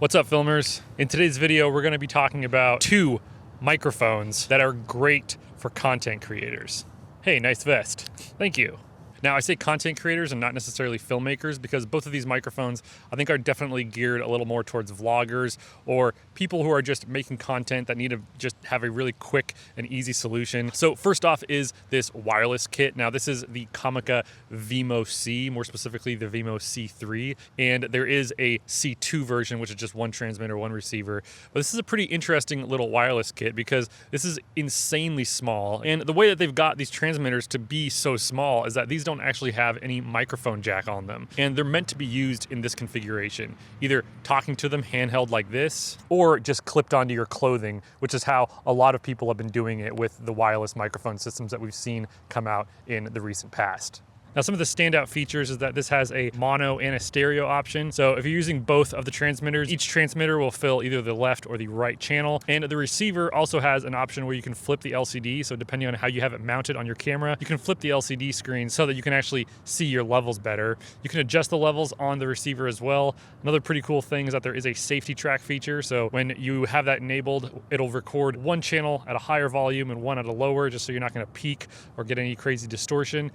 What's up, filmers? In today's video, we're going to be talking about two microphones that are great for content creators. Hey, nice vest. Thank you. Now, I say content creators and not necessarily filmmakers because both of these microphones I think are definitely geared a little more towards vloggers or people who are just making content that need to just have a really quick and easy solution. So first off is this wireless kit. Now, this is the Comica Vimo C, more specifically the Vimo C3, and there is a C2 version, which is just one transmitter, one receiver. But this is a pretty interesting little wireless kit because this is insanely small, and the way that they've got these transmitters to be so small is that these don't actually have any microphone jack on them, and they're meant to be used in this configuration, either talking to them handheld like this or just clipped onto your clothing, which is how a lot of people have been doing it with the wireless microphone systems that we've seen come out in the recent past. Now, some of the standout features is that this has a mono and a stereo option. So if you're using both of the transmitters, each transmitter will fill either the left or the right channel. And the receiver also has an option where you can flip the LCD. So depending on how you have it mounted on your camera, you can flip the LCD screen so that you can actually see your levels better. You can adjust the levels on the receiver as well. Another pretty cool thing is that there is a safety track feature. So when you have that enabled, it'll record one channel at a higher volume and one at a lower, just so you're not going to peak or get any crazy distortion.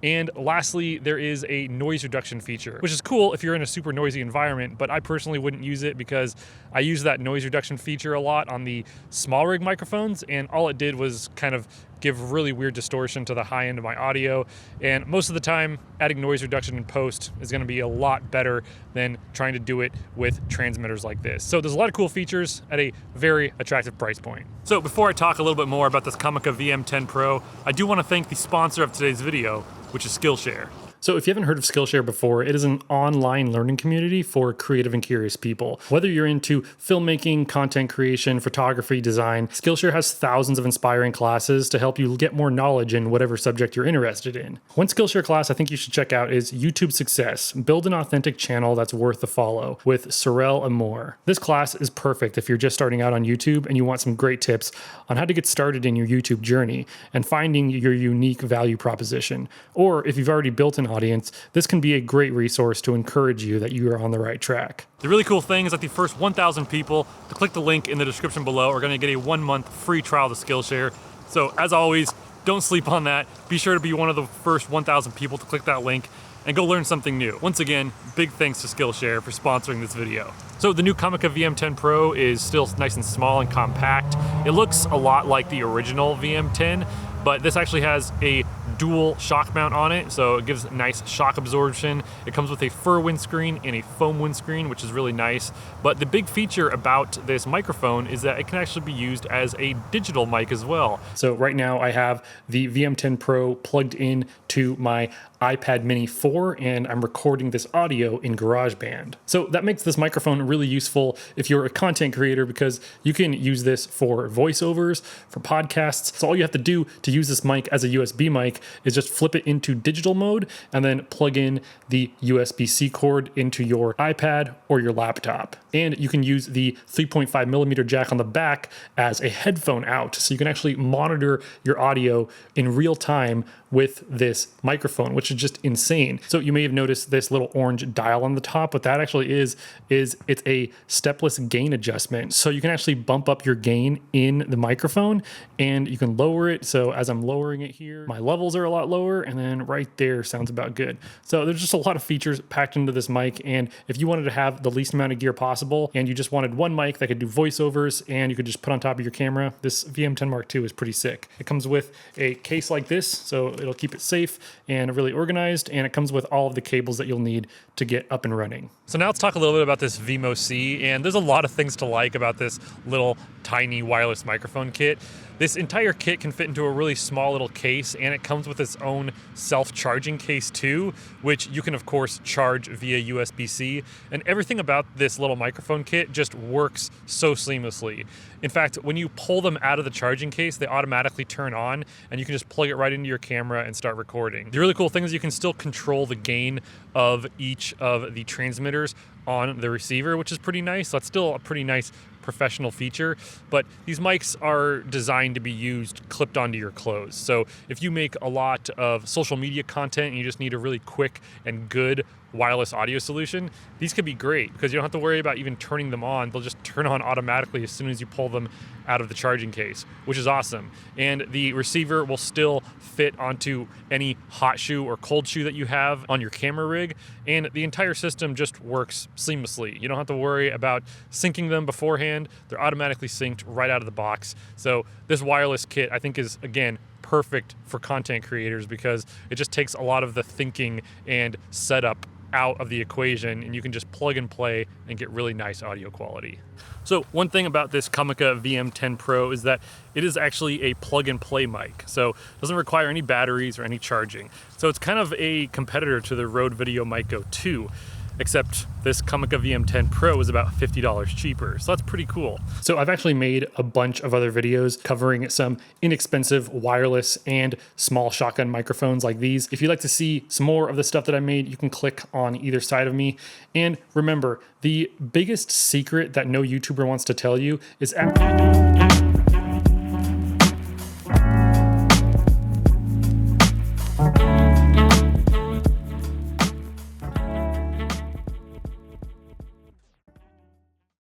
And lastly, there is a noise reduction feature, which is cool if you're in a super noisy environment, but I personally wouldn't use it because I use that noise reduction feature a lot on the small rig microphones, and all it did was kind of give really weird distortion to the high end of my audio. And most of the time, adding noise reduction in post is going to be a lot better than trying to do it with transmitters like this. So there's a lot of cool features at a very attractive price point. So before I talk a little bit more about this Comica VM10 Pro, I do want to thank the sponsor of today's video, which is Skillshare. So if you haven't heard of Skillshare before, it is an online learning community for creative and curious people. Whether you're into filmmaking, content creation, photography, design, Skillshare has thousands of inspiring classes to help you get more knowledge in whatever subject you're interested in. One Skillshare class I think you should check out is YouTube Success. Build an authentic channel that's worth the follow with Sorel and more. This class is perfect if you're just starting out on YouTube and you want some great tips on how to get started in your YouTube journey and finding your unique value proposition. Or if you've already built an audience, this can be a great resource to encourage you that you are on the right track. The really cool thing is that the first 1,000 people to click the link in the description below are going to get a 1-month free trial to Skillshare. So as always, don't sleep on that. Be sure to be one of the first 1,000 people to click that link and go learn something new. Once again, big thanks to Skillshare for sponsoring this video. So the new Comica VM10 Pro is still nice and small and compact. It looks a lot like the original VM10, but this actually has a dual shock mount on it, so it gives nice shock absorption. It comes with a fur windscreen and a foam windscreen, which is really nice. But the big feature about this microphone is that it can actually be used as a digital mic as well. So right now I have the VM10 Pro plugged in to my iPad Mini 4, and I'm recording this audio in GarageBand. So that makes this microphone really useful if you're a content creator because you can use this for voiceovers, for podcasts. So all you have to do to use this mic as a USB mic is just flip it into digital mode and then plug in the USB-C cord into your iPad or your laptop. And you can use the 3.5 millimeter jack on the back as a headphone out. So you can actually monitor your audio in real time with this microphone, which is just insane. So you may have noticed this little orange dial on the top. What that actually is it's a stepless gain adjustment. So you can actually bump up your gain in the microphone and you can lower it. So as I'm lowering it here, my levels are a lot lower, and then right there sounds about good. So there's just a lot of features packed into this mic, and if you wanted to have the least amount of gear possible and you just wanted one mic that could do voiceovers and you could just put on top of your camera, this VM10 Mark II is pretty sick. It comes with a case like this, so it'll keep it safe and really organized, and it comes with all of the cables that you'll need to get up and running. So now let's talk a little bit about this Vimo C, and there's a lot of things to like about this little tiny wireless microphone kit. This entire kit can fit into a really small little case, and it comes with its own self-charging case too, which you can of course charge via USB-C, and everything about this little microphone kit just works so seamlessly. In fact, when you pull them out of the charging case, they automatically turn on, and you can just plug it right into your camera and start recording. The really cool thing is you can still control the gain of each of the transmitters on the receiver, which is pretty nice. That's still a pretty nice professional feature, but these mics are designed to be used clipped onto your clothes. So if you make a lot of social media content and you just need a really quick and good wireless audio solution, these could be great because you don't have to worry about even turning them on. They'll just turn on automatically as soon as you pull them out of the charging case, which is awesome. And the receiver will still fit onto any hot shoe or cold shoe that you have on your camera rig, and the entire system just works seamlessly. You don't have to worry about syncing them beforehand. They're automatically synced right out of the box. So this wireless kit, I think, is, again, perfect for content creators because it just takes a lot of the thinking and setup out of the equation, and you can just plug and play and get really nice audio quality. So one thing about this Comica VM10 Pro is that it is actually a plug and play mic. So it doesn't require any batteries or any charging. So it's kind of a competitor to the Rode Video Mic Go 2. Except this Comica VM10 Pro is about $50 cheaper. So that's pretty cool. So I've actually made a bunch of other videos covering some inexpensive wireless and small shotgun microphones like these. If you'd like to see some more of the stuff that I made, you can click on either side of me. And remember, the biggest secret that no YouTuber wants to tell you is